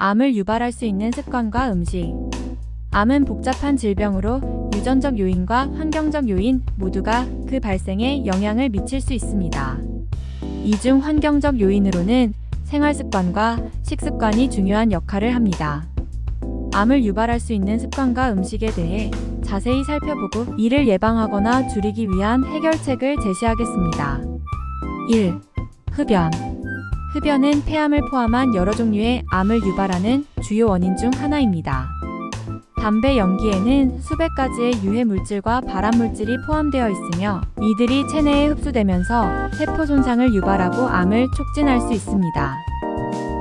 암을 유발할 수 있는 습관과 음식. 암은 복잡한 질병으로 유전적 요인과 환경적 요인 모두가 그 발생에 영향을 미칠 수 있습니다. 이 중 환경적 요인으로는 생활 습관과 식습관이 중요한 역할을 합니다. 암을 유발할 수 있는 습관과 음식에 대해 자세히 살펴보고 이를 예방하거나 줄이기 위한 해결책을 제시하겠습니다. 1. 흡연. 흡연은 폐암을 포함한 여러 종류의 암을 유발하는 주요 원인 중 하나입니다. 담배 연기에는 수백 가지의 유해 물질과 발암 물질이 포함되어 있으며 이들이 체내에 흡수되면서 세포 손상을 유발하고 암을 촉진할 수 있습니다.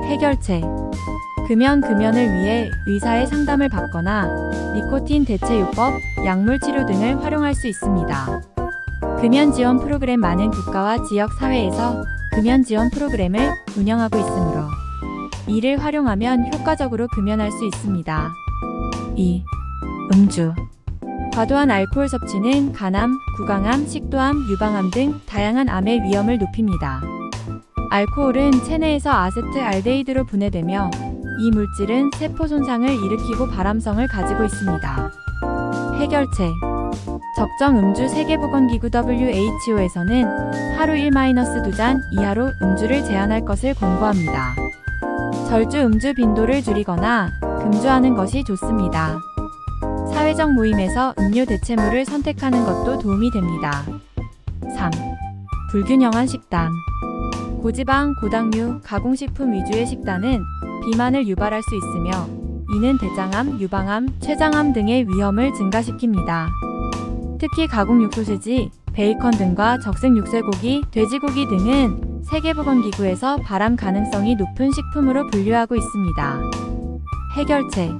해결책. 금연을 위해 의사의 상담을 받거나 니코틴 대체요법, 약물 치료 등을 활용할 수 있습니다. 금연 지원 프로그램. 많은 국가와 지역 사회에서 금연 지원 프로그램을 운영하고 있으므로 이를 활용하면 효과적으로 금연할 수 있습니다. 2. 음주. 과도한 알코올 섭취는 간암, 구강암, 식도암, 유방암 등 다양한 암의 위험을 높입니다. 알코올은 체내에서 아세트알데히드로 분해되며 이 물질은 세포 손상을 일으키고 발암성을 가지고 있습니다. 해결책. 적정 음주. 세계보건기구 WHO에서는 하루 1-2잔 이하로 음주를 제한할 것을 권고합니다. 절주 음주 빈도를 줄이거나 금주하는 것이 좋습니다. 사회적 모임에서 음료 대체물을 선택하는 것도 도움이 됩니다. 3. 불균형한 식단. 고지방, 고당류, 가공식품 위주의 식단은 비만을 유발할 수 있으며 이는 대장암, 유방암, 췌장암 등의 위험을 증가시킵니다. 특히 가공육 소시지, 베이컨 등과 적색육쇠고기, 돼지고기 등은 세계보건기구에서 발암 가능성이 높은 식품으로 분류하고 있습니다. 해결책.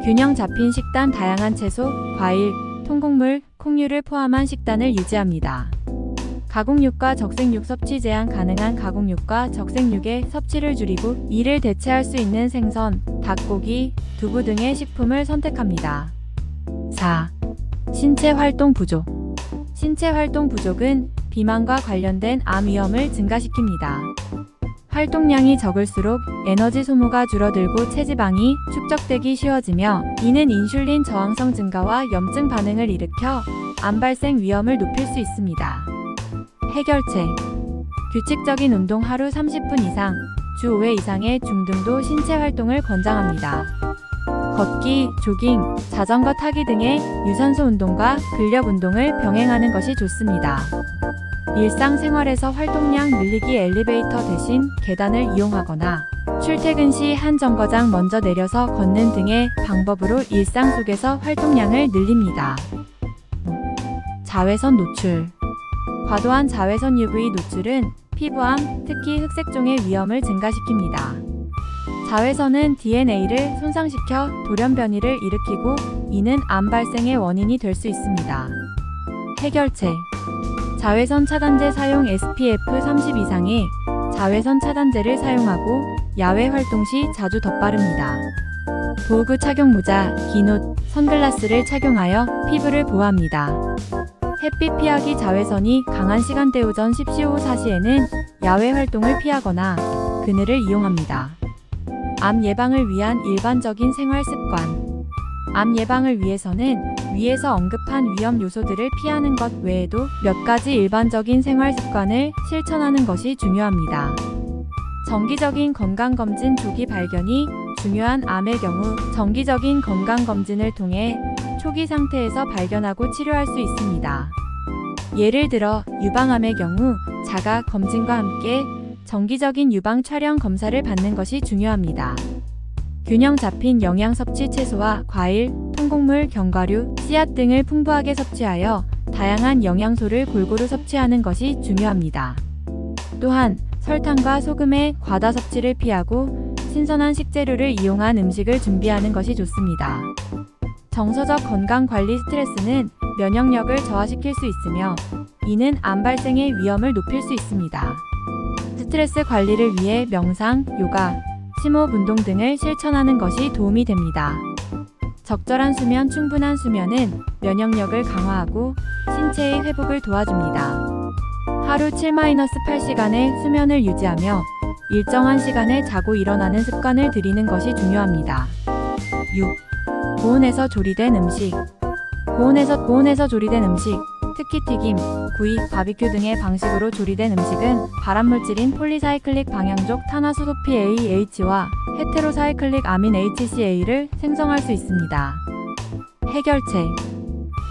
균형 잡힌 식단. 다양한 채소, 과일, 통곡물, 콩류를 포함한 식단을 유지합니다. 가공육과 적색육 섭취. 제한 가능한 가공육과 적색육의 섭취를 줄이고 이를 대체할 수 있는 생선, 닭고기, 두부 등의 식품을 선택합니다. 4. 신체 활동 부족. 신체 활동 부족은 비만과 관련된 암 위험을 증가시킵니다. 활동량이 적을수록 에너지 소모가 줄어들고 체지방이 축적되기 쉬워지며 이는 인슐린 저항성 증가와 염증 반응을 일으켜 암 발생 위험을 높일 수 있습니다. 해결책. 규칙적인 운동. 하루 30분 이상, 주 5회 이상의 중등도 신체 활동을 권장합니다. 걷기, 조깅, 자전거 타기 등의 유산소 운동과 근력 운동을 병행하는 것이 좋습니다. 일상생활에서 활동량 늘리기. 엘리베이터 대신 계단을 이용하거나 출퇴근 시 한 정거장 먼저 내려서 걷는 등의 방법으로 일상 속에서 활동량을 늘립니다. 자외선 노출. 과도한 자외선 UV 노출은 피부암, 특히 흑색종의 위험을 증가시킵니다. 자외선은 DNA를 손상시켜 돌연변이를 일으키고 이는 암 발생의 원인이 될 수 있습니다. 해결책. 자외선 차단제 사용. SPF 30 이상의 자외선 차단제를 사용하고 야외 활동 시 자주 덧바릅니다. 도구 착용. 모자, 긴 옷, 선글라스를 착용하여 피부를 보호합니다. 햇빛 피하기. 자외선이 강한 시간대. 오전 10시 후 4시에는 야외 활동을 피하거나 그늘을 이용합니다. 암 예방을 위한 일반적인 생활 습관. 암 예방을 위해서는 위에서 언급한 위험 요소들을 피하는 것 외에도 몇 가지 일반적인 생활 습관을 실천하는 것이 중요합니다. 정기적인 건강검진. 조기 발견이 중요한 암의 경우 정기적인 건강검진을 통해 초기 상태에서 발견하고 치료할 수 있습니다. 예를 들어 유방암의 경우 자가 검진과 함께 정기적인 유방 촬영 검사를 받는 것이 중요합니다. 균형 잡힌 영양 섭취. 채소와 과일, 통곡물, 견과류, 씨앗 등을 풍부하게 섭취하여 다양한 영양소를 골고루 섭취하는 것이 중요합니다. 또한 설탕과 소금의 과다 섭취를 피하고 신선한 식재료를 이용한 음식을 준비하는 것이 좋습니다. 정서적 건강관리. 스트레스는 면역력을 저하시킬 수 있으며 이는 암 발생의 위험을 높일 수 있습니다. 스트레스 관리를 위해 명상, 요가, 심호흡 운동 등을 실천하는 것이 도움이 됩니다. 적절한 수면. 충분한 수면은 면역력을 강화하고 신체의 회복을 도와줍니다. 하루 7-8시간의 수면을 유지하며 일정한 시간에 자고 일어나는 습관을 들이는 것이 중요합니다. 6. 고온에서 조리된 음식. 고온에서 조리된 음식, 특히 튀김, 구이, 바비큐 등의 방식으로 조리된 음식은 발암물질인 폴리사이클릭 방향족 탄화수소 PAH와 헤테로사이클릭 아민 HCA를 생성할 수 있습니다. 해결책.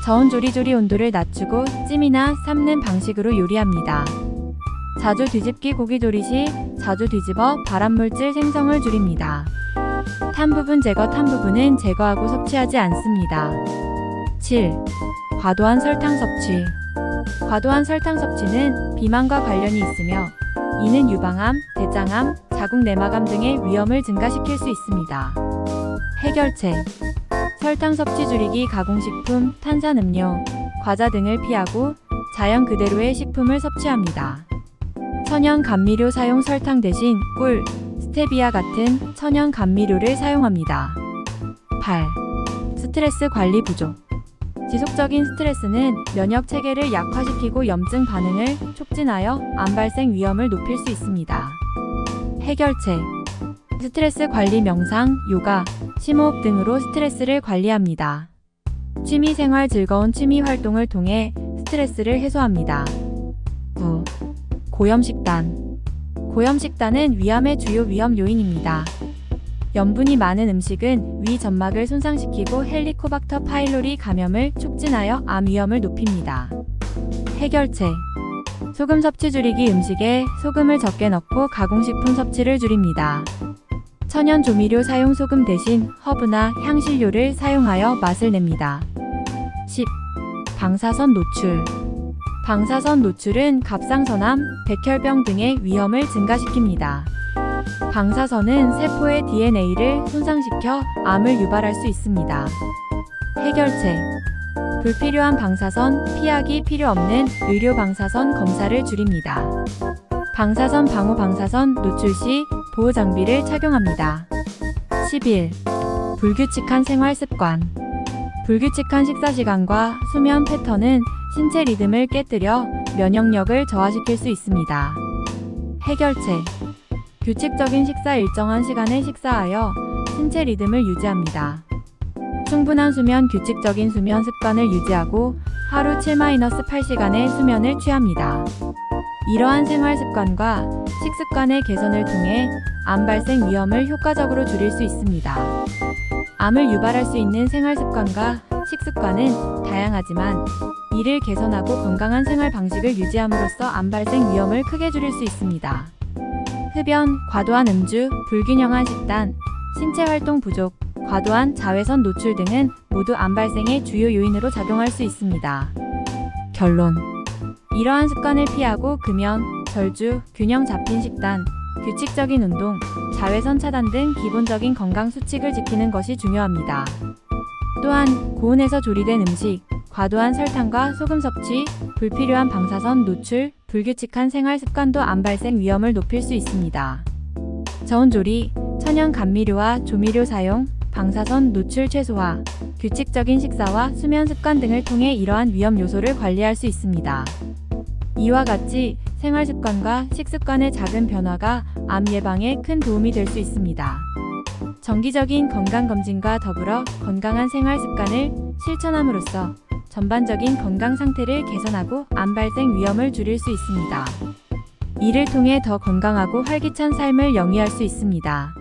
저온 조리 온도를 낮추고 찜이나 삶는 방식으로 요리합니다. 자주 뒤집기 고기 조리 시 자주 뒤집어 발암물질 생성을 줄입니다. 탄 부분 제거. 탄 부분은 제거하고 섭취하지 않습니다. 7. 과도한 설탕 섭취. 과도한 설탕 섭취는 비만과 관련이 있으며 이는 유방암, 대장암, 자궁 내막암 등의 위험을 증가시킬 수 있습니다. 해결책. 설탕 섭취 줄이기. 가공식품, 탄산음료, 과자 등을 피하고 자연 그대로의 식품을 섭취합니다. 천연 감미료 사용. 설탕 대신 꿀, 스테비아 같은 천연 감미료를 사용합니다. 8. 스트레스 관리 부족. 지속적인 스트레스는 면역 체계를 약화시키고 염증 반응을 촉진하여 암 발생 위험을 높일 수 있습니다. 해결책. 스트레스 관리 명상, 요가, 심호흡 등으로 스트레스를 관리합니다. 취미생활. 즐거운 취미 활동을 통해 스트레스를 해소합니다. 9. 고염식단. 고염식단은 위암의 주요 위험 요인입니다. 염분이 많은 음식은 위 점막을 손상시키고 헬리코박터 파일로리 감염을 촉진하여 암 위험을 높입니다. 해결책. 소금 섭취 줄이기. 음식에 소금을 적게 넣고 가공식품 섭취를 줄입니다. 천연 조미료 사용. 소금 대신 허브나 향신료를 사용하여 맛을 냅니다. 10. 방사선 노출. 방사선 노출은 갑상선암, 백혈병 등의 위험을 증가시킵니다. 방사선은 세포의 DNA를 손상시켜 암을 유발할 수 있습니다. 해결책. 불필요한 방사선 피하기. 필요 없는 의료 방사선 검사를 줄입니다. 방사선 방호. 방사선 노출 시 보호 장비를 착용합니다. 11. 불규칙한 생활 습관. 불규칙한 식사 시간과 수면 패턴은 신체 리듬을 깨뜨려 면역력을 저하시킬 수 있습니다. 해결책. 규칙적인 식사. 일정한 시간에 식사하여 신체 리듬을 유지합니다. 충분한 수면. 규칙적인 수면 습관을 유지하고 하루 7-8시간의 수면을 취합니다. 이러한 생활 습관과 식습관의 개선을 통해 암 발생 위험을 효과적으로 줄일 수 있습니다. 암을 유발할 수 있는 생활 습관과 식습관은 다양하지만 이를 개선하고 건강한 생활 방식을 유지함으로써 암 발생 위험을 크게 줄일 수 있습니다. 흡연, 과도한 음주, 불균형한 식단, 신체 활동 부족, 과도한 자외선 노출 등은 모두 암 발생의 주요 요인으로 작용할 수 있습니다. 결론. 이러한 습관을 피하고 금연, 절주, 균형 잡힌 식단, 규칙적인 운동, 자외선 차단 등 기본적인 건강 수칙을 지키는 것이 중요합니다. 또한 고온에서 조리된 음식, 과도한 설탕과 소금 섭취, 불필요한 방사선 노출, 불규칙한 생활 습관도 암 발생 위험을 높일 수 있습니다. 저온 조리, 천연 감미료와 조미료 사용, 방사선 노출 최소화, 규칙적인 식사와 수면 습관 등을 통해 이러한 위험 요소를 관리할 수 있습니다. 이와 같이 생활 습관과 식습관의 작은 변화가 암 예방에 큰 도움이 될 수 있습니다. 정기적인 건강검진과 더불어 건강한 생활 습관을 실천함으로써 전반적인 건강 상태를 개선하고 암 발생 위험을 줄일 수 있습니다. 이를 통해 더 건강하고 활기찬 삶을 영위할 수 있습니다.